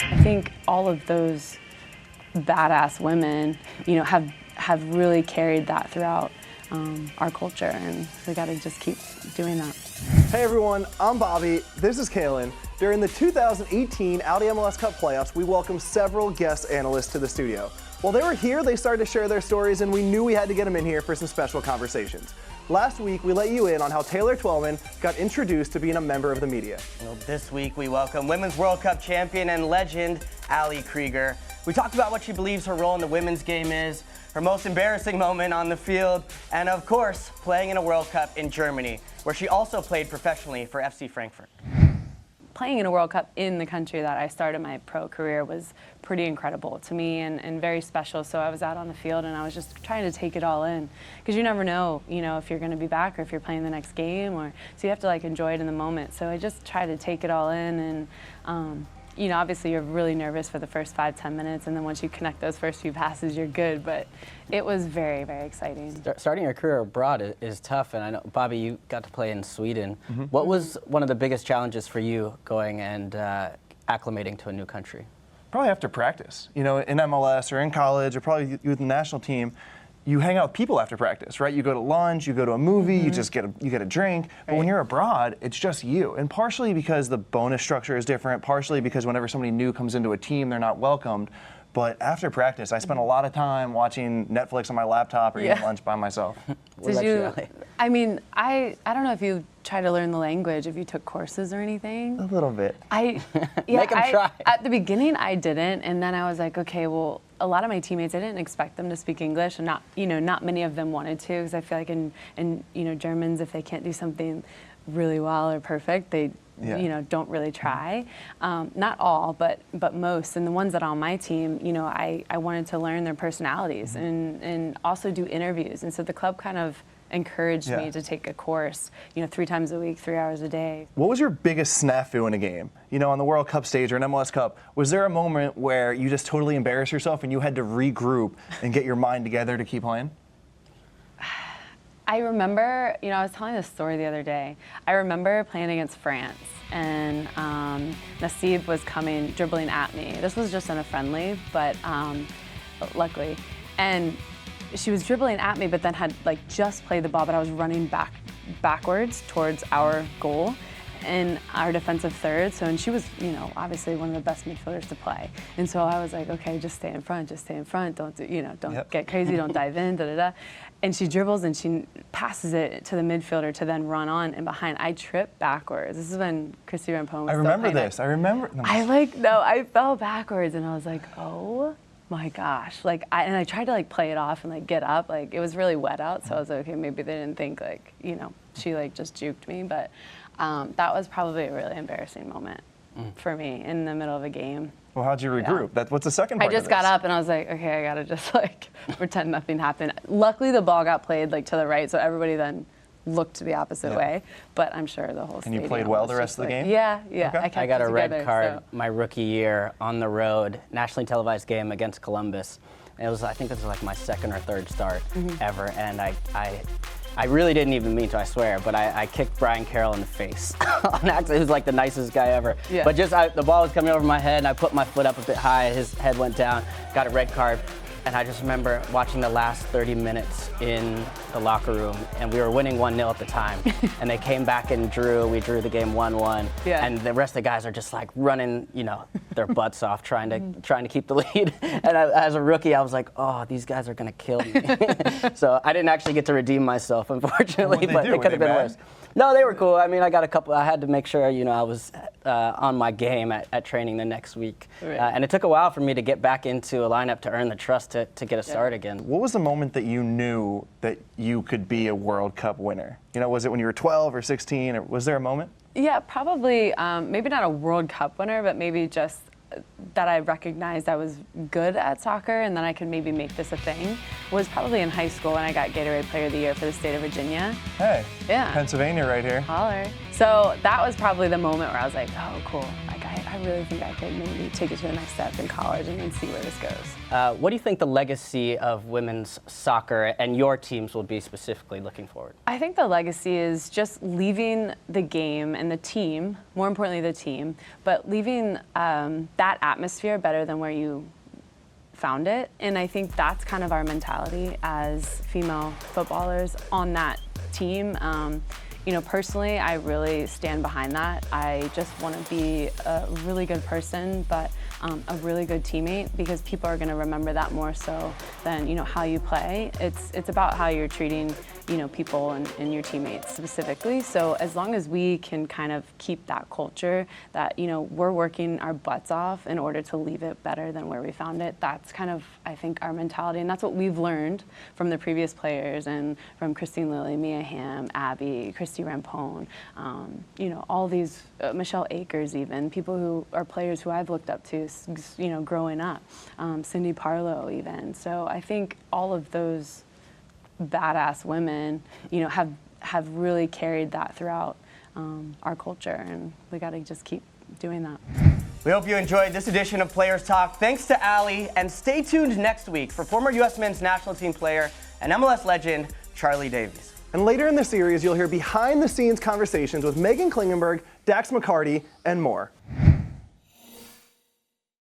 I think all of those badass women, have really carried that throughout our culture, and we got to just keep doing that. Hey everyone, I'm Bobby. This is Calen. During the 2018 Audi MLS Cup playoffs, we welcomed several guest analysts to the studio. While they were here, they started to share their stories, and we knew we had to get them in here for some special conversations. Last week, we let you in on how Taylor Twellman got introduced to being a member of the media. Well, this week, we welcome Women's World Cup champion and legend, Ali Krieger. We talked about what she believes her role in the women's game is, her most embarrassing moment on the field, and of course, playing in a World Cup in Germany, where she also played professionally for FC Frankfurt. Playing in a World Cup in the country that I started my pro career was pretty incredible to me and very special. So I was out on the field and I was just trying to take it all in, because you never know, if you're going to be back or if you're playing the next game, so you have to enjoy it in the moment. So I just try to take it all in, and obviously you're really nervous for the first 5-10 minutes, and then once you connect those first few passes, you're good. But it was very, very exciting. Starting your career abroad is tough, and I know, Bobby, you got to play in Sweden. Mm-hmm. What was one of the biggest challenges for you going and acclimating to a new country? Probably after practice. In MLS or in college or probably with the national team, you hang out with people after practice, right? You go to lunch, you go to a movie, you just get a drink. But when you're abroad, it's just you. And partially because the bonus structure is different, partially because whenever somebody new comes into a team, they're not welcomed. But after practice, I spent a lot of time watching Netflix on my laptop or eating lunch by myself. I don't know if you try to learn the language, if you took courses or anything. A little bit. Make them try. At the beginning, I didn't, and then I was like, okay, well, a lot of my teammates, I didn't expect them to speak English, and not many of them wanted to, because I feel like in Germans, if they can't do something really well or perfect, they don't really try. Not all, but most. And the ones that are on my team, I wanted to learn their personalities and also do interviews. And so the club kind of encouraged me to take a course, 3 times a week, 3 hours a day. What was your biggest snafu in a game? On the World Cup stage or an MLS Cup, was there a moment where you just totally embarrassed yourself and you had to regroup and get your mind together to keep playing? I remember, I was telling this story the other day. I remember playing against France, and Nassib was dribbling at me. This was just in a friendly, but luckily. And she was dribbling at me, but then had just played the ball, but I was running backwards towards our goal in our defensive third. And she was, obviously one of the best midfielders to play. And so I was like, okay, just stay in front, don't get crazy, don't dive in, da-da-da. And she dribbles and she passes it to the midfielder to then run on and behind. I tripped backwards. This is when Christy Rampone was I remember this. I fell backwards and I was like, oh my gosh. And I tried to play it off and get up. It was really wet out, so I was like, okay, maybe they didn't think she just juked me. But that was probably a really embarrassing moment for me in the middle of a game. Well, how'd you regroup? What's the second part I just got up and I was like, okay, I gotta just pretend nothing happened. Luckily, the ball got played to the right, so everybody then looked the opposite way. But I'm sure the whole stadium. And you played well the rest of the game? Yeah. Okay. I got a red card my rookie year on the road, nationally televised game against Columbus. And I think this was my second or third start ever, and I really didn't even mean to, I swear, but I kicked Brian Carroll in the face on accident. He was the nicest guy ever. Yeah. But the ball was coming over my head, and I put my foot up a bit high. His head went down, got a red card. And I just remember watching the last 30 minutes in the locker room, and we were winning 1-0 at the time. And they came back and we drew the game 1-1. Yeah. And the rest of the guys are just running, their butts off, trying to keep the lead. And as a rookie, I was like, oh, these guys are gonna kill me. So I didn't actually get to redeem myself, unfortunately, but it could have been worse. No, they were cool. I mean, I got a couple. I had to make sure, I was on my game at training the next week. Right. And it took a while for me to get back into a lineup to earn the trust to get a start again. What was the moment that you knew that you could be a World Cup winner? Was it when you were 12 or 16, or was there a moment? Yeah, probably. Maybe not a World Cup winner, but maybe just that I recognized I was good at soccer and that I could maybe make this a thing was probably in high school when I got Gatorade Player of the Year for the state of Virginia. Hey, yeah, Pennsylvania right here. Holler. So that was probably the moment where I was like, oh, cool. I I really think I could maybe take it to the next step in college and then see where this goes. What do you think the legacy of women's soccer and your teams will be specifically looking forward? I think the legacy is just leaving the game and the team, more importantly the team, but leaving that atmosphere better than where you found it. And I think that's kind of our mentality as female footballers on that team. You know, personally, I really stand behind that. I just want to be a really good person, but a really good teammate, because people are going to remember that more so than, you know, how you play. It's about how you're treating, you know, people and your teammates specifically. So as long as we can kind of keep that culture that, you know, we're working our butts off in order to leave it better than where we found it, that's kind of, I think, our mentality. And that's what we've learned from the previous players and from Christine Lilly, Mia Hamm, Abby, Christy Rampone, you know, all these, Michelle Akers even, people who are players who I've looked up to, you know, growing up, Cindy Parlow even. So I think all of those badass women, you know, have really carried that throughout our culture, and we got to just keep doing that. We hope you enjoyed this edition of Players Talk. Thanks to Ali, and stay tuned next week for former U.S. men's national team player and MLS legend Charlie Davies. And later in the series, you'll hear behind-the-scenes conversations with Megan Klingenberg, Dax McCarty, and more.